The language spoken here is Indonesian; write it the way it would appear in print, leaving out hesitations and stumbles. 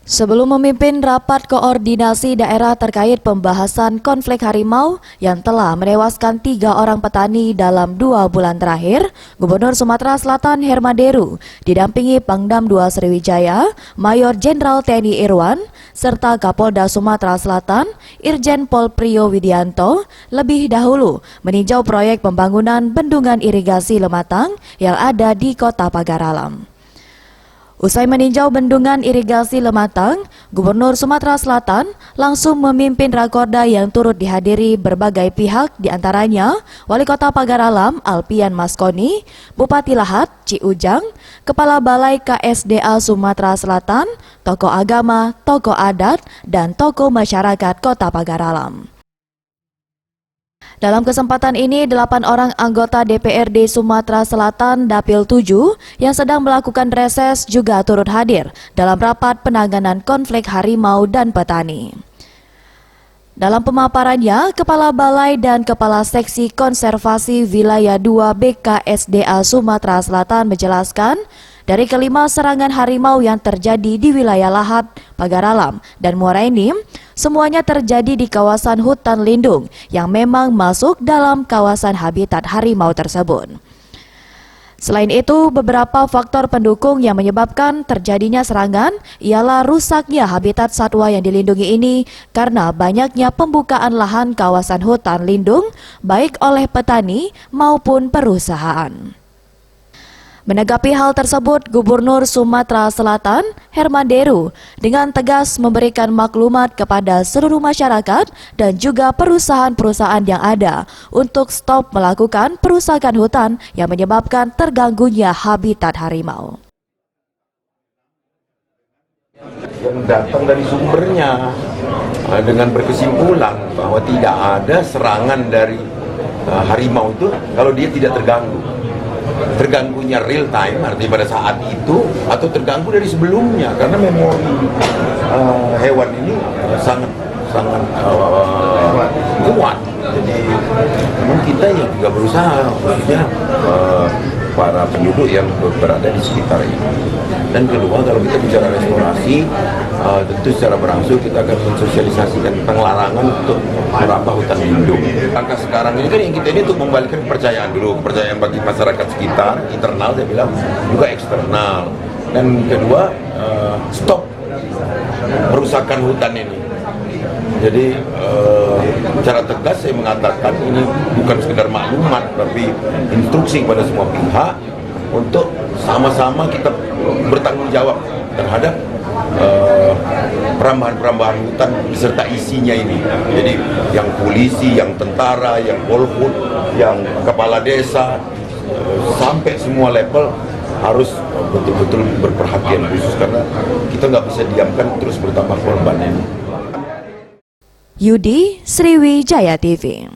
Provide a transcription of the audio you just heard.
Sebelum memimpin rapat koordinasi daerah terkait pembahasan konflik harimau yang telah menewaskan 3 orang petani dalam 2 bulan terakhir, Gubernur Sumatera Selatan Herman Deru didampingi Pangdam II Sriwijaya, Mayor Jenderal TNI Irwan, serta Kapolda Sumatera Selatan, Irjen Pol Priyo Widianto, lebih dahulu meninjau proyek pembangunan bendungan irigasi Lematang yang ada di Kota Pagar Alam. Usai meninjau bendungan irigasi Lematang, Gubernur Sumatera Selatan langsung memimpin rakorda yang turut dihadiri berbagai pihak, diantaranya Wali Kota Pagar Alam Alpian Maskoni, Bupati Lahat Ci Ujang, Kepala Balai KSDA Sumatera Selatan, tokoh agama, tokoh adat, dan tokoh masyarakat Kota Pagar Alam. Dalam kesempatan ini, 8 orang anggota DPRD Sumatera Selatan Dapil 7 yang sedang melakukan reses juga turut hadir dalam rapat penanganan konflik harimau dan petani. Dalam pemaparannya, Kepala Balai dan Kepala Seksi Konservasi Wilayah 2 BKSDA Sumatera Selatan menjelaskan, dari kelima serangan harimau yang terjadi di wilayah Lahat, Pagar Alam, dan Muara Enim, semuanya terjadi di kawasan hutan lindung yang memang masuk dalam kawasan habitat harimau tersebut. Selain itu, beberapa faktor pendukung yang menyebabkan terjadinya serangan ialah rusaknya habitat satwa yang dilindungi ini karena banyaknya pembukaan lahan kawasan hutan lindung baik oleh petani maupun perusahaan. Menanggapi hal tersebut, Gubernur Sumatera Selatan Herman Deru dengan tegas memberikan maklumat kepada seluruh masyarakat dan juga perusahaan-perusahaan yang ada untuk stop melakukan perusakan hutan yang menyebabkan terganggunya habitat harimau. Yang datang dari sumbernya dengan berkesimpulan bahwa tidak ada serangan dari harimau itu kalau dia tidak terganggu. Terganggunya real time, artinya pada saat itu, atau terganggu dari sebelumnya, karena memori hewan ini sangat kuat. Jadi memang kita yang juga berusaha, khususnya para penduduk yang berada di sekitar ini. Dan kedua, kalau kita bicara restorasi, tentu secara berangsur kita akan mensosialisasikan penglarangan untuk merambah hutan lindung. Langkah sekarang ini kan yang kita ini untuk membalikkan kepercayaan dulu, kepercayaan bagi masyarakat sekitar, internal saya bilang, juga eksternal. Dan kedua, stop perusakan hutan ini. Jadi secara tegas saya mengatakan ini bukan sekedar maklumat, tapi instruksi kepada semua pihak untuk sama-sama kita bertanggung jawab terhadap perambahan-perambahan hutan beserta isinya ini. Jadi yang polisi, yang tentara, yang polhut, yang kepala desa, sampai semua level harus betul-betul berperhatian khusus karena kita nggak bisa diamkan terus bertambah korban ini. Yudi, Sriwijaya TV.